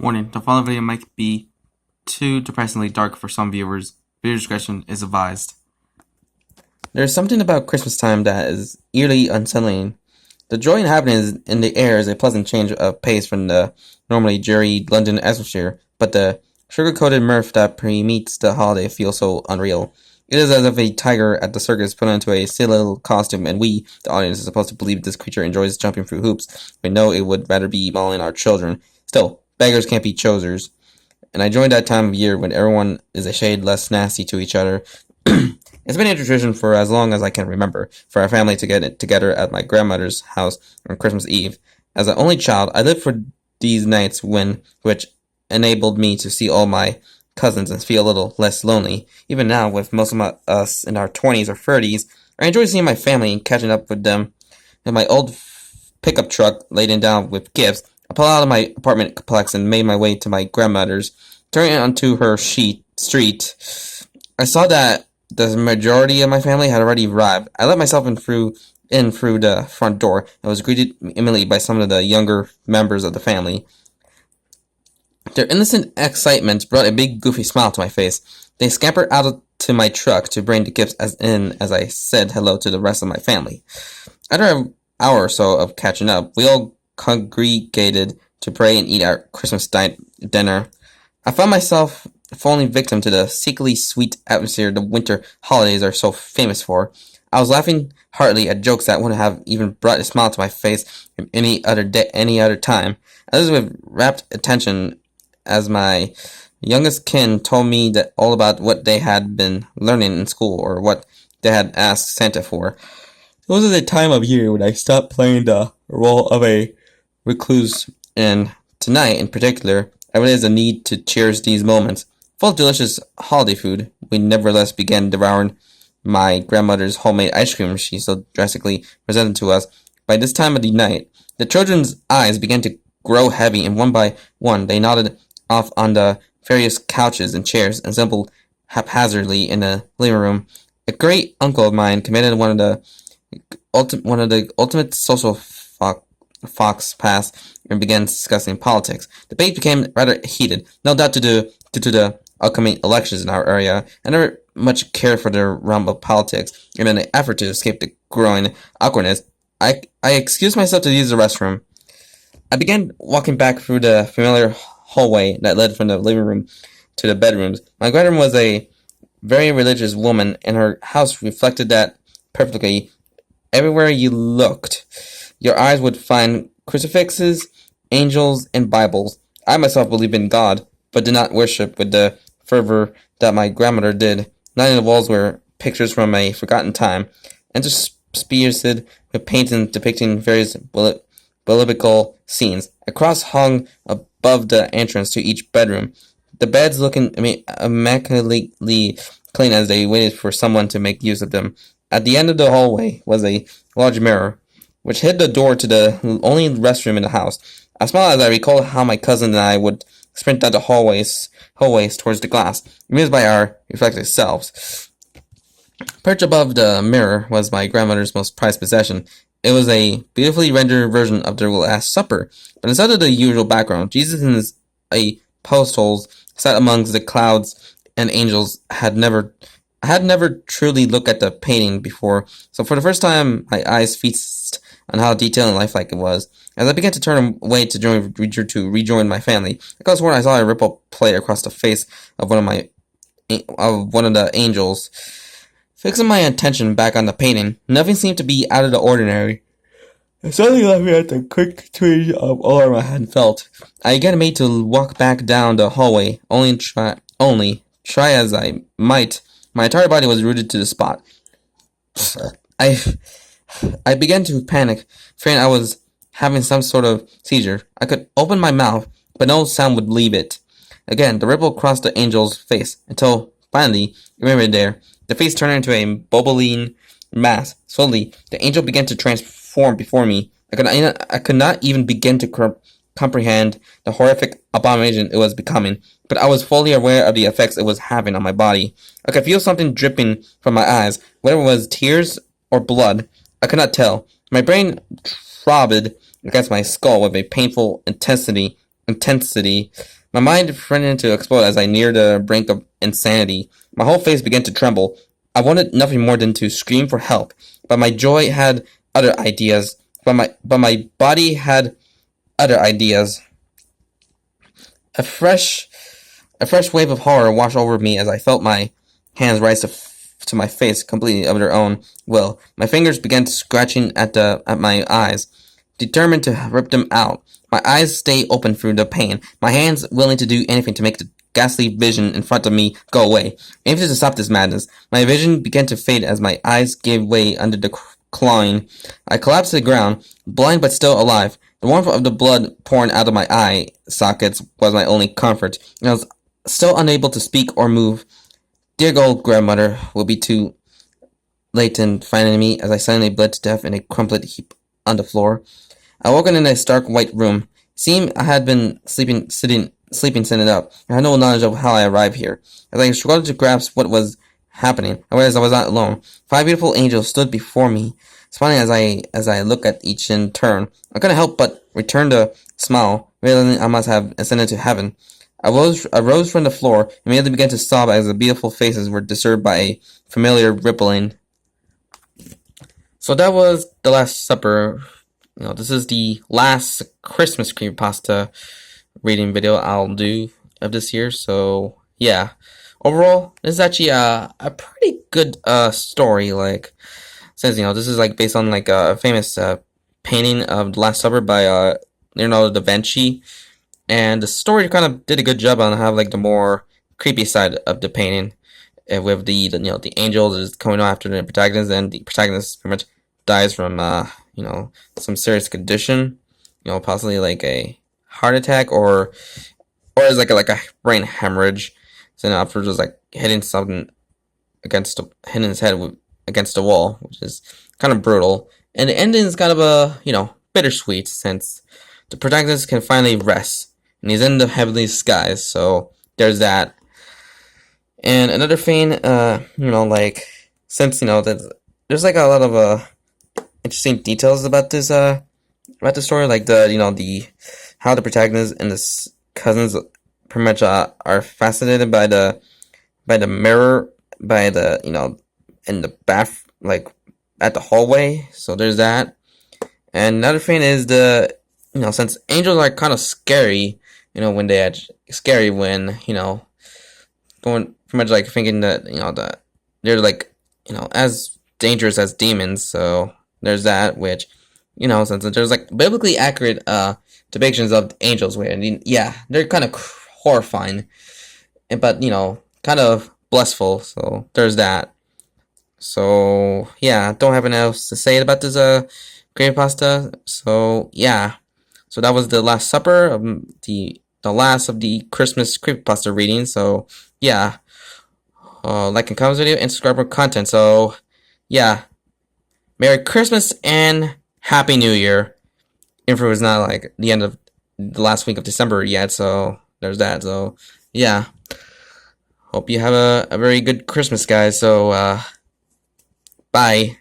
Warning, the following video might be too depressingly dark for some viewers. Viewer discretion is advised. There's something about Christmas time that is eerily unsettling. The joy and happiness in the air is a pleasant change of pace from the normally dreary London atmosphere, but the sugar-coated mirth that permeates the holiday feels so unreal. It is as if a tiger at the circus put into a silly little costume, and we, the audience, are supposed to believe this creature enjoys jumping through hoops. We know it would rather be mauling our children. Still, beggars can't be choosers. And I joined that time of year when everyone is a shade less nasty to each other. It's been a tradition for as long as I can remember for our family to get together at my grandmother's house on Christmas Eve. As an only child, I lived for these nights which enabled me to see all my cousins and feel a little less lonely. Even now, with most of us in our 20s or 30s, I enjoy seeing my family and catching up with them. In my old pickup truck laden down with gifts, I pulled out of my apartment complex and made my way to my grandmother's. Turning onto her street, I saw that the majority of my family had already arrived. I let myself in through the front door and was greeted immediately by some of the younger members of the family. Their innocent excitement brought a big goofy smile to my face. They scampered out to my truck to bring the gifts as I said hello to the rest of my family. After an hour or so of catching up, we all congregated to pray and eat our Christmas dinner. I found myself falling victim to the sickly sweet atmosphere the winter holidays are so famous for. I was laughing heartily at jokes that wouldn't have even brought a smile to my face any other time. I was with rapt attention as my youngest kin told me that all about what they had been learning in school or what they had asked Santa for. It was the time of year when I stopped playing the role of a recluse, and tonight in particular, I realized the need to cherish these moments. Full of delicious holiday food, we nevertheless began devouring my grandmother's homemade ice cream she so drastically presented to us. By this time of the night, the children's eyes began to grow heavy, and one by one they nodded off on the various couches and chairs and assembled haphazardly in the living room. A great uncle of mine committed one of the ultimate social fox pass and began discussing politics. The debate became rather heated, no doubt due to the upcoming elections in our area. I never much cared for the realm of politics, and in an effort to escape the growing awkwardness, I excused myself to use the restroom. I began walking back through the familiar hallway that led from the living room to the bedrooms. My grandmother was a very religious woman, and her house reflected that perfectly. Everywhere you looked, your eyes would find crucifixes, angels, and Bibles. I myself believed in God, but did not worship with the fervor that my grandmother did. Lining the walls were pictures from a forgotten time, interspersed with paintings depicting various biblical scenes. A cross hung above the entrance to each bedroom, the beds looking immaculately clean as they waited for someone to make use of them. At the end of the hallway was a large mirror, which hid the door to the only restroom in the house. I smiled as I recalled how my cousin and I would sprint down the hallways towards the glass, amused by our reflected selves. Perched above the mirror was my grandmother's most prized possession. It was a beautifully rendered version of the Last Supper, but instead of the usual background, Jesus in a post holes sat amongst the clouds and angels. I had never truly looked at the painting before, so for the first time, my eyes feasted on how detailed and lifelike it was. As I began to turn away to rejoin my family, I could have sworn I saw a ripple play across the face of one of the angels. Fixing my attention back on the painting, nothing seemed to be out of the ordinary. It suddenly left me at the quick twinge of alarm I had felt. I again made to walk back down the hallway, only try as I might. My entire body was rooted to the spot. I began to panic, fearing I was having some sort of seizure. I could open my mouth, but no sound would leave it. Again, the ripple crossed the angel's face, until finally, it remained there. The face turned into a bubbling mass. Slowly, the angel began to transform before me. I could not even begin to comprehend the horrific abomination it was becoming, but I was fully aware of the effects it was having on my body. I could feel something dripping from my eyes, whether it was tears or blood. I could not tell. My brain throbbed against my skull with a painful intensity intensity. My mind threatened to explode as I neared the brink of insanity. My whole face began to tremble. I wanted nothing more than to scream for help, but my joy had other ideas. But my body had other ideas. A fresh a fresh wave of horror washed over me as I felt my hands rise to my face completely of their own will. My fingers began scratching at my eyes, determined to rip them out. My eyes stayed open through the pain, my hands willing to do anything to make the ghastly vision in front of me go away. Anxious to stop this madness, my vision began to fade as my eyes gave way under the clawing. I collapsed to the ground, blind but still alive. The warmth of the blood pouring out of my eye sockets was my only comfort, and I was still unable to speak or move. Dear old grandmother will be too late in finding me as I suddenly bled to death in a crumpled heap on the floor. I woke in a stark white room. It seemed I had been sitting up. I had no knowledge of how I arrived here. As I struggled to grasp what was happening, I realized I was not alone. 5 beautiful angels stood before me, smiling as I looked at each in turn. I couldn't help but return the smile, realizing I must have ascended to heaven. I rose from the floor and immediately began to sob as the beautiful faces were disturbed by a familiar rippling. So that was The Last Supper. This is the last Christmas creepypasta reading video I'll do of this year. So yeah, overall, this is actually a pretty good story. Like, since this is like based on like a famous painting of The Last Supper by Leonardo da Vinci, and the story kind of did a good job on have like the more creepy side of the painting, with the angels is coming after the protagonist, and the protagonist pretty much dies from some serious condition, possibly like a heart attack or is like a brain hemorrhage. So then afterwards was like hitting hitting his head against the wall, which is kind of brutal. And the ending is kind of a bittersweet, since the protagonist can finally rest and he's in the heavenly skies. So there's that. And another thing, like, since there's like a lot of interesting details about this story, like the how the protagonist and the cousins pretty much are fascinated by the mirror, by the in the bath, like at the hallway. So there's that. And another thing is since angels are kind of scary, when they are scary, when going pretty much like thinking that that they're like as dangerous as demons. So there's that, which since there's like biblically accurate depictions of angels, where they're kind of horrifying, but kind of blissful. So there's that. So yeah, don't have anything else to say about this creepypasta. So yeah, so that was The Last Supper, the last of the Christmas creepypasta reading. So yeah, like and comment this video and subscribe for content. So yeah, Merry Christmas and Happy New Year. If it was not like the end of the last week of December yet, so there's that. So yeah, hope you have a very good Christmas, guys. So bye.